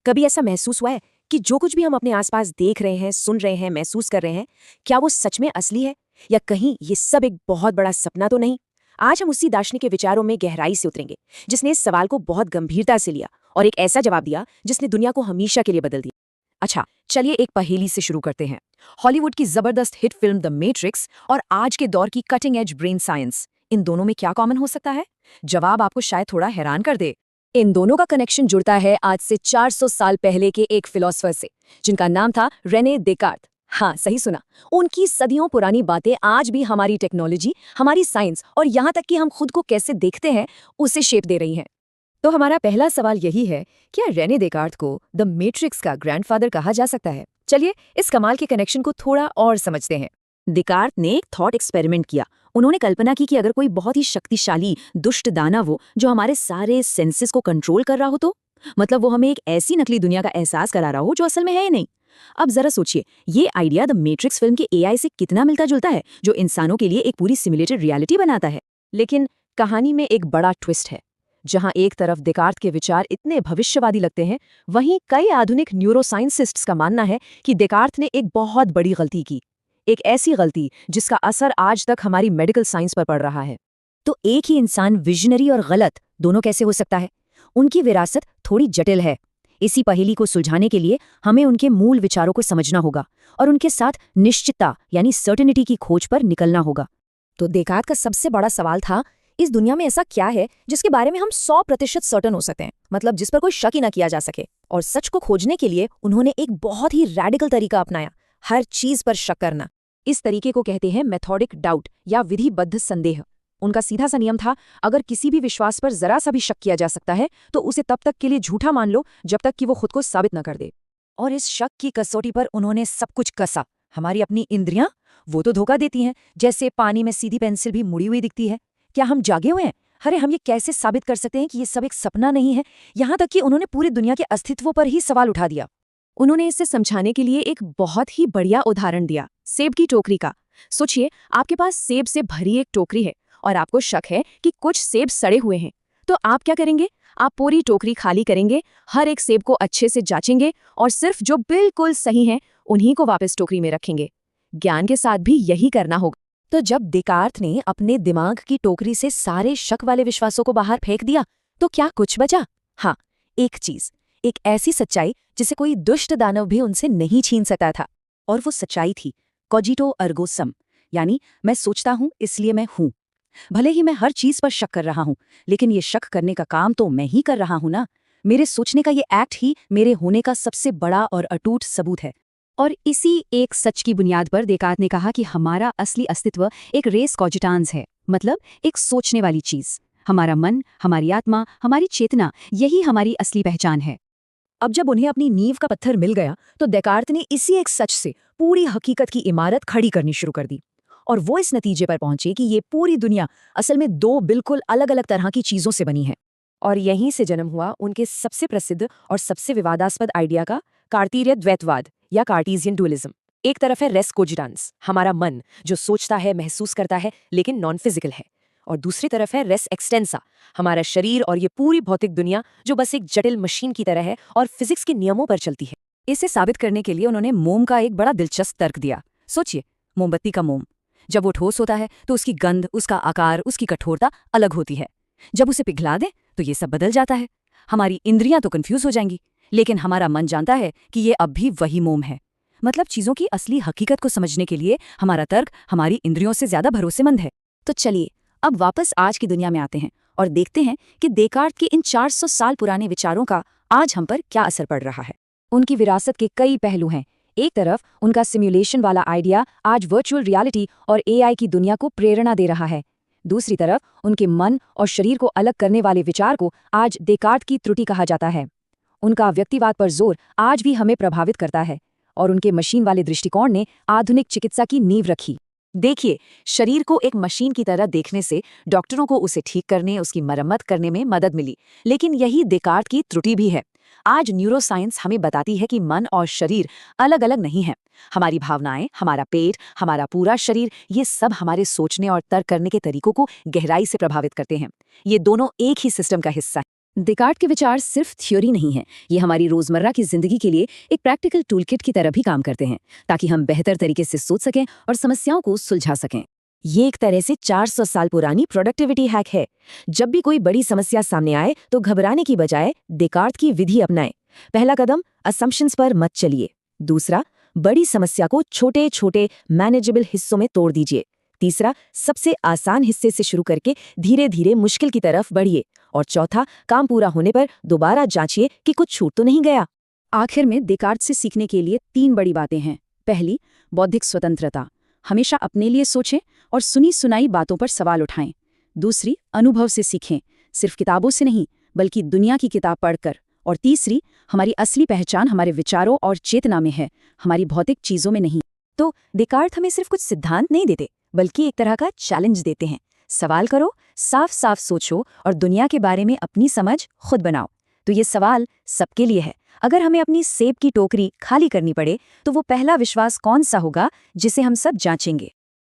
कभी ऐसा महसूस हुआ है कि जो कुछ भी हम अपने आसपास देख रहे हैं, सुन रहे हैं, महसूस कर रहे हैं, क्या वो सच में असली है या कहीं ये सब एक बहुत बड़ा सपना तो नहीं? आज हम उसी दार्शनिक के विचारों में गहराई से उतरेंगे, जिसने इस सवाल को बहुत गंभीरता से लिया और एक ऐसा जवाब दिया जिसने दुनिया को हमेशा के लिए बदल दिया। अच्छा, चलिए एक पहेली से शुरू करते हैं। हॉलीवुड की जबरदस्त हिट फिल्म द मैट्रिक्स और आज के दौर की कटिंग एज ब्रेन साइंस, इन दोनों में क्या कॉमन हो सकता है? जवाब आपको शायद थोड़ा हैरान कर दे। इन दोनों का कनेक्शन जुड़ता है आज से 400 साल पहले के एक फिलोसफर से, जिनका नाम था रेने देकार्त। हाँ, सही सुना। उनकी सदियों पुरानी बातें आज भी हमारी टेक्नोलॉजी, हमारी साइंस और यहाँ तक कि हम खुद को कैसे देखते हैं, उसे शेप दे रही हैं। तो हमारा पहला सवाल यही है, क्या रेने देकार्त को द मैट्रिक्स का ग्रैंडफादर कहा जा सकता है? चलिए इस कमाल के कनेक्शन को थोड़ा और समझते हैं। देकार्त ने एक थॉट एक्सपेरिमेंट किया। उन्होंने कल्पना की कि अगर कोई बहुत ही शक्तिशाली दुष्ट दानव हो जो हमारे सारे सेंसेस को कंट्रोल कर रहा हो, तो मतलब वो हमें एक ऐसी नकली दुनिया का एहसास करा रहा हो जो असल में है ही नहीं। अब जरा सोचिए, ये आइडिया द मैट्रिक्स फिल्म के एआई से कितना मिलता जुलता है, जो इंसानों के लिए एक पूरी सिमुलेटेड रियलिटी बनाता है। लेकिन कहानी में एक बड़ा ट्विस्ट है। जहां एक तरफ देकार्त के विचार इतने भविष्यवादी लगते हैं, वहीं कई आधुनिक न्यूरोसाइंटिस्ट्स का मानना है कि देकार्त ने एक बहुत बड़ी गलती की, एक ऐसी गलती जिसका असर आज तक हमारी मेडिकल साइंस पर पड़ रहा है। तो एक ही इंसान विजनरी और गलत दोनों कैसे हो सकता है? उनकी विरासत थोड़ी जटिल है। इसी पहेली को सुलझाने के लिए हमें उनके मूल विचारों को समझना होगा और उनके साथ निश्चितता यानी सर्टेनिटी की खोज पर निकलना होगा। तो देकार्त का सबसे बड़ा सवाल था, इस दुनिया में ऐसा क्या है जिसके बारे में हम 100% सर्टन हो सकते हैं, मतलब जिस पर कोई शक ही न किया जा सके। और सच को खोजने के लिए उन्होंने एक बहुत ही रैडिकल तरीका अपनाया, हर चीज पर शक करना। इस तरीके को कहते हैं मेथोडिक डाउट या विधिबद्ध संदेह। उनका सीधा सा नियम था, अगर किसी भी विश्वास पर जरा सा भी शक किया जा सकता है तो उसे तब तक के लिए झूठा मान लो जब तक कि वो खुद को साबित न कर दे। और इस शक की कसौटी पर उन्होंने सब कुछ कसा। हमारी अपनी इंद्रियां, वो तो धोखा देती हैं, जैसे पानी में सीधी पेंसिल भी मुड़ी हुई दिखती है। क्या हम जागे हुए हैं? अरे हम ये कैसे साबित कर सकते हैं कि ये सब एक सपना नहीं है? यहाँ तक कि उन्होंने पूरी दुनिया के अस्तित्व पर ही सवाल उठा दिया। उन्होंने इसे समझाने के लिए एक बहुत ही बढ़िया उदाहरण दिया, सेब की टोकरी का। सोचिए, आपके पास सेब से भरी एक टोकरी है और आपको शक है कि कुछ सेब सड़े हुए हैं। तो आप क्या करेंगे? आप पूरी टोकरी खाली करेंगे, हर एक सेब को अच्छे से जांचेंगे और सिर्फ जो बिल्कुल सही हैं उन्हीं को वापस टोकरी में रखेंगे। ज्ञान के साथ भी यही करना होगा। तो जब देकार्त ने अपने दिमाग की टोकरी से सारे शक वाले विश्वासों को बाहर फेंक दिया, तो क्या कुछ बचा? हाँ, एक चीज, एक ऐसी सच्चाई जिसे कोई दुष्ट दानव भी उनसे नहीं छीन सकता था। और वो सच्चाई थी कॉजिटो अर्गो सम, यानी मैं सोचता हूं इसलिए मैं हूं। भले ही मैं हर चीज पर शक कर रहा हूं, लेकिन ये शक करने का काम तो मैं ही कर रहा हूं ना। मेरे सोचने का ये एक्ट ही मेरे होने का सबसे बड़ा और अटूट सबूत है। और इसी एक सच की बुनियाद पर देकार्त ने कहा कि हमारा असली अस्तित्व एक रेस कॉजिटांस है, मतलब एक सोचने वाली चीज। हमारा मन, हमारी आत्मा, हमारी चेतना, यही हमारी असली पहचान है। अब जब उन्हें अपनी नींव का पत्थर मिल गया, तो देकार्त ने इसी एक सच से पूरी हकीकत की इमारत खड़ी करनी शुरू कर दी। और वो इस नतीजे पर पहुंचे कि ये पूरी दुनिया असल में दो बिल्कुल अलग अलग तरह की चीजों से बनी है। और यहीं से जन्म हुआ उनके सबसे प्रसिद्ध और सबसे विवादास्पद आइडिया का, कार्तीय द्वैतवाद या कार्टीजियन डुअलिज्म। एक तरफ है रेस कोजिटांस, हमारा मन जो सोचता है, महसूस करता है, लेकिन नॉन फिजिकल है। और दूसरी तरफ है रेस एक्सटेंसा, हमारा शरीर और ये पूरी भौतिक दुनिया जो बस एक जटिल मशीन की तरह है और फिजिक्स के नियमों पर चलती है। इसे साबित करने के लिए उन्होंने मोम का एक बड़ा दिलचस्प तर्क दिया। सोचिए, मोमबत्ती का मोम जब वो ठोस होता है तो उसकी गंध, उसका आकार, उसकी कठोरता अलग होती है। जब उसे पिघला दें तो ये सब बदल जाता है। हमारी इंद्रियां तो कंफ्यूज हो जाएंगी, लेकिन हमारा मन जानता है कि ये अब भी वही मोम है। मतलब चीजों की असली हकीकत को समझने के लिए हमारा तर्क हमारी इंद्रियों से ज्यादा भरोसेमंद है। तो चलिए अब वापस आज की दुनिया में आते हैं और देखते हैं कि देकार्त के इन 400 साल पुराने विचारों का आज हम पर क्या असर पड़ रहा है। उनकी विरासत के कई पहलू हैं। एक तरफ उनका सिमुलेशन वाला आइडिया आज वर्चुअल रियलिटी और एआई की दुनिया को प्रेरणा दे रहा है। दूसरी तरफ उनके मन और शरीर को अलग करने वाले विचार को आज देकार्त की त्रुटि कहा जाता है। उनका व्यक्तिवाद पर जोर आज भी हमें प्रभावित करता है। और उनके मशीन वाले दृष्टिकोण ने आधुनिक चिकित्सा की नींव रखी। देखिए, शरीर को एक मशीन की तरह देखने से डॉक्टरों को उसे ठीक करने, उसकी मरम्मत करने में मदद मिली, लेकिन यही देकार्त की त्रुटि भी है। आज न्यूरोसाइंस हमें बताती है कि मन और शरीर अलग अलग नहीं हैं। हमारी भावनाएं, हमारा पेट, हमारा पूरा शरीर, ये सब हमारे सोचने और तर्क करने के तरीकों को गहराई से प्रभावित करते हैं। ये दोनों एक ही सिस्टम का हिस्सा हैं। डेकार्ट के विचार सिर्फ थ्योरी नहीं है, ये हमारी रोजमर्रा की जिंदगी के लिए एक प्रैक्टिकल टूलकिट की तरह भी काम करते हैं, ताकि हम बेहतर तरीके से सोच सकें और समस्याओं को सुलझा सकें। ये एक तरह से 400 साल पुरानी प्रोडक्टिविटी हैक है। जब भी कोई बड़ी समस्या सामने आए तो घबराने की बजाय डेकार्ट की विधि अपनाएं। पहला कदम, असम्पशंस पर मत चलिए। दूसरा, बड़ी समस्या को छोटे छोटे मैनेजेबल हिस्सों में तोड़ दीजिए। तीसरा, सबसे आसान हिस्से से शुरू करके धीरे धीरे मुश्किल की तरफ बढ़िए। और चौथा, काम पूरा होने पर दोबारा जांचिए कि कुछ छूट तो नहीं गया। आखिर में डेकार्ट से सीखने के लिए 3 बड़ी बातें हैं। पहली, बौद्धिक स्वतंत्रता, हमेशा अपने लिए सोचें और सुनी सुनाई बातों पर सवाल उठाएं। दूसरी, अनुभव से सीखें, सिर्फ किताबों से नहीं बल्कि दुनिया की किताब पढ़कर। और तीसरी, हमारी असली पहचान हमारे विचारों और चेतना में है, हमारी भौतिक चीजों में नहीं। तो डेकार्ट हमें सिर्फ कुछ सिद्धांत नहीं देते, बल्कि एक तरह का चैलेंज देते हैं। सवाल करो, साफ साफ सोचो और दुनिया के बारे में अपनी समझ खुद बनाओ। तो ये सवाल सबके लिए है। अगर हमें अपनी सेब की टोकरी खाली करनी पड़े तो वो पहला विश्वास कौन सा होगा जिसे हम सब जांचेंगे?